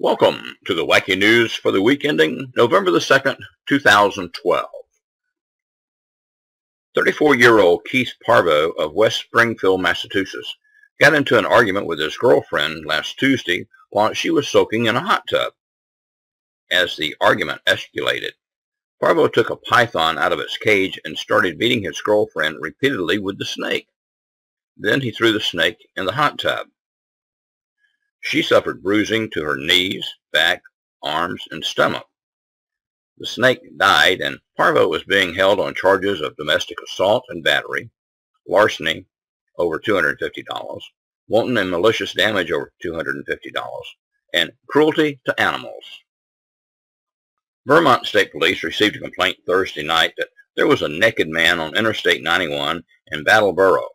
Welcome to the Wacky News for the week ending November the 2nd, 2012. 34-year-old Keith Parvo of West Springfield, Massachusetts, got into an argument with his girlfriend last Tuesday while she was soaking in a hot tub. As the argument escalated, Parvo took a python out of its cage and started beating his girlfriend repeatedly with the snake. Then he threw the snake in the hot tub. She suffered bruising to her knees, back, arms, and stomach. The snake died, and Parvo is being held on charges of domestic assault and battery, larceny, over $250, wanton and malicious damage, over $250, and cruelty to animals. Vermont State Police received a complaint Thursday night that there was a naked man on Interstate 91 in Brattleboro.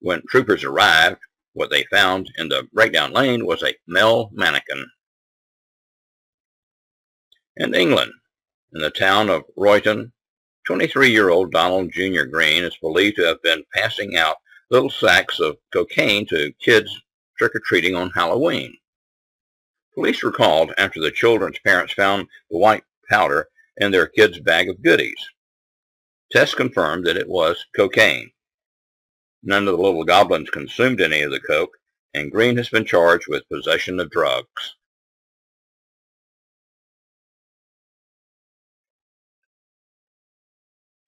When troopers arrived, what they found in the breakdown lane was a male mannequin. In England, in the town of Royton, 23-year-old Donald Jr. Green is believed to have been passing out little sacks of cocaine to kids trick-or-treating on Halloween. Police were called after the children's parents found the white powder in their kids' bag of goodies. Tests confirmed that it was cocaine. None of the little goblins consumed any of the coke, and Green has been charged with possession of drugs.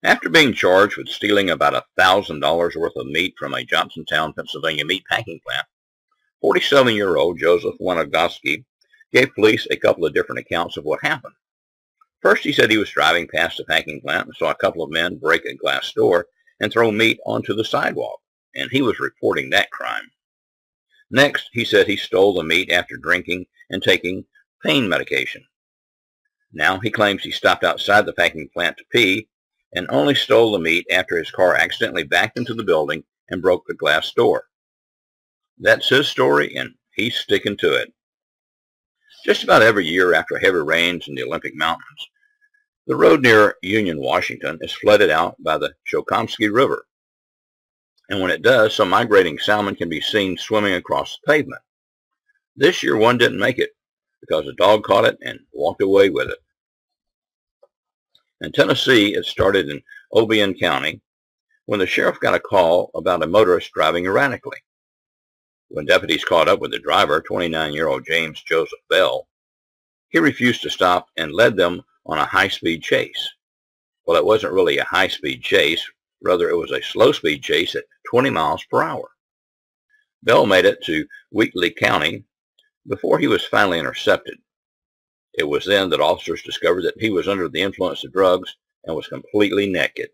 After being charged with stealing about $1,000 worth of meat from a Johnsontown, Pennsylvania meat packing plant, 47-year-old Joseph Winogoski gave police a couple of different accounts of what happened. First, he said he was driving past the packing plant and saw a couple of men break a glass door and throw meat onto the sidewalk, and he was reporting that crime. Next, he said he stole the meat after drinking and taking pain medication. Now he claims he stopped outside the packing plant to pee and only stole the meat after his car accidentally backed into the building and broke the glass door. That's his story, and he's sticking to it. Just about every year after heavy rains in the Olympic Mountains, the road near Union, Washington is flooded out by the Shokomsky River. And when it does, some migrating salmon can be seen swimming across the pavement. This year, one didn't make it because a dog caught it and walked away with it. In Tennessee, it started in Obion County when the sheriff got a call about a motorist driving erratically. When deputies caught up with the driver, 29-year-old James Joseph Bell, he refused to stop and led them on a high-speed chase. Well, it wasn't really a high-speed chase. Rather, it was a slow-speed chase at 20 miles per hour. Bell made it to Wheatley County before he was finally intercepted. It was then that officers discovered that he was under the influence of drugs and was completely naked.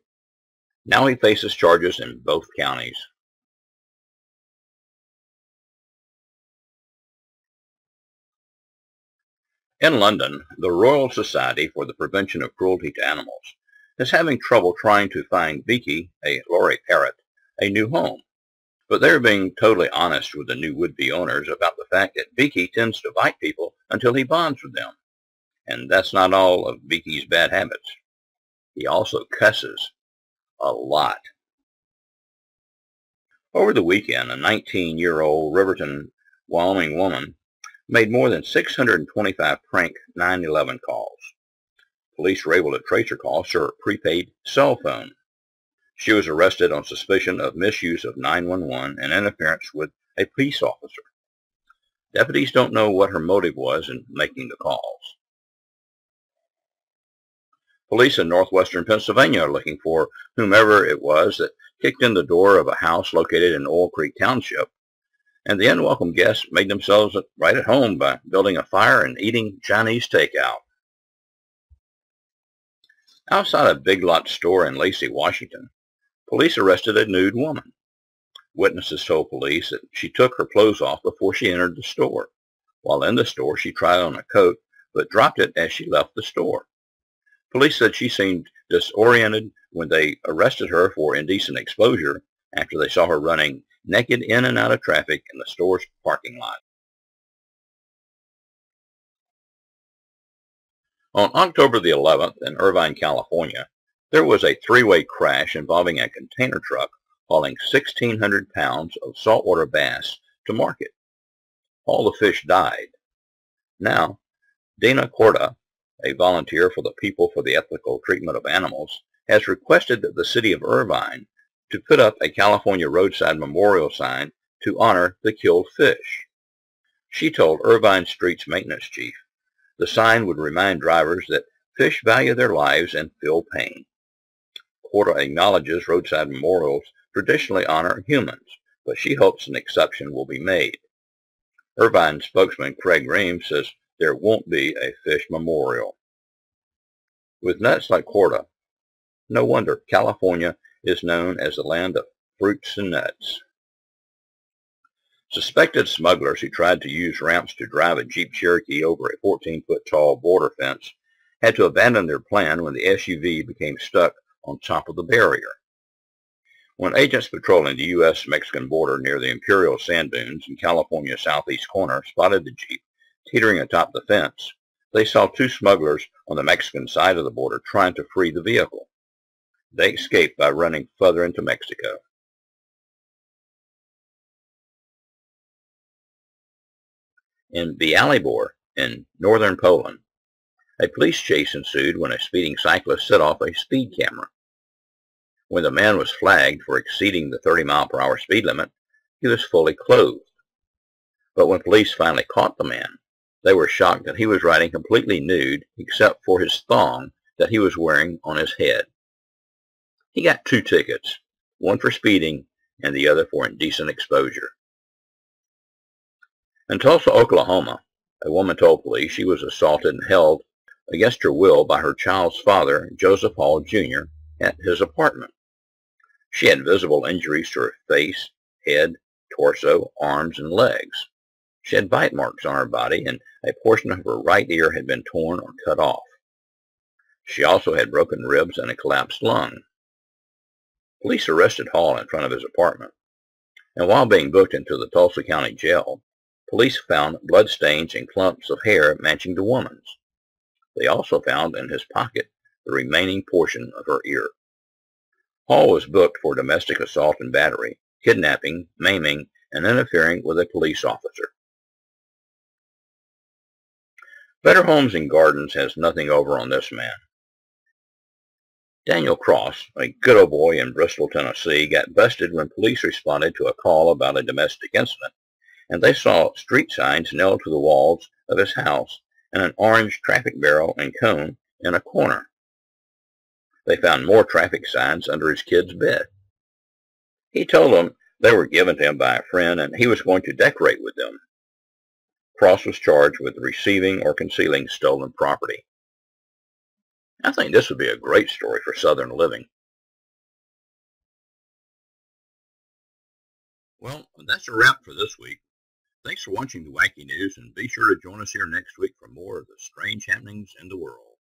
Now he faces charges in both counties. In London, the Royal Society for the Prevention of Cruelty to Animals is having trouble trying to find Beaky, a lorry parrot, a new home. But they're being totally honest with the new would-be owners about the fact that Beaky tends to bite people until he bonds with them. And that's not all of Beaky's bad habits. He also cusses a lot. Over the weekend, a 19-year-old Riverton, Wyoming woman made more than 625 prank 911 calls. Police were able to trace her calls to her prepaid cell phone. She was arrested on suspicion of misuse of 911 and interference with a police officer. Deputies don't know what her motive was in making the calls. Police in northwestern Pennsylvania are looking for whomever it was that kicked in the door of a house located in Oil Creek Township, and the unwelcome guests made themselves right at home by building a fire and eating Chinese takeout. Outside a Big Lot store in Lacey, Washington, police arrested a nude woman. Witnesses told police that she took her clothes off before she entered the store. While in the store, she tried on a coat, but dropped it as she left the store. Police said she seemed disoriented when they arrested her for indecent exposure after they saw her running naked in and out of traffic in the store's parking lot. On October the 11th in Irvine, California, there was a three-way crash involving a container truck hauling 1,600 pounds of saltwater bass to market. All the fish died. Now, Dina Corda, a volunteer for the People for the Ethical Treatment of Animals, has requested that the city of Irvine to put up a California roadside memorial sign to honor the killed fish. She told Irvine Street's maintenance chief the sign would remind drivers that fish value their lives and feel pain. Corda acknowledges roadside memorials traditionally honor humans, but she hopes an exception will be made. Irvine spokesman Craig Reams says there won't be a fish memorial. With nuts like Corda, no wonder California is known as the land of fruits and nuts. Suspected smugglers who tried to use ramps to drive a Jeep Cherokee over a 14-foot tall border fence had to abandon their plan when the SUV became stuck on top of the barrier. When agents patrolling the U.S.-Mexican border near the Imperial Sand Dunes in California's southeast corner spotted the Jeep teetering atop the fence, they saw two smugglers on the Mexican side of the border trying to free the vehicle. They escaped by running further into Mexico. In Bialybor, in northern Poland, a police chase ensued when a speeding cyclist set off a speed camera. When the man was flagged for exceeding the 30-mile-per-hour speed limit, he was fully clothed. But when police finally caught the man, they were shocked that he was riding completely nude except for his thong that he was wearing on his head. He got 2 tickets, one for speeding and the other for indecent exposure. In Tulsa, Oklahoma, a woman told police she was assaulted and held against her will by her child's father, Joseph Hall, Jr., at his apartment. She had visible injuries to her face, head, torso, arms, and legs. She had bite marks on her body, and a portion of her right ear had been torn or cut off. She also had broken ribs and a collapsed lung. Police arrested Hall in front of his apartment, and while being booked into the Tulsa County Jail, police found bloodstains and clumps of hair matching the woman's. They also found in his pocket the remaining portion of her ear. Hall was booked for domestic assault and battery, kidnapping, maiming, and interfering with a police officer. Better Homes and Gardens has nothing over on this man. Daniel Cross, a good old boy in Bristol, Tennessee, got busted when police responded to a call about a domestic incident, and they saw street signs nailed to the walls of his house and an orange traffic barrel and cone in a corner. They found more traffic signs under his kid's bed. He told them they were given to him by a friend and he was going to decorate with them. Cross was charged with receiving or concealing stolen property. I think this would be a great story for Southern living. Well, that's a wrap for this week. Thanks for watching the Wacky News, and be sure to join us here next week for more of the strange happenings in the world.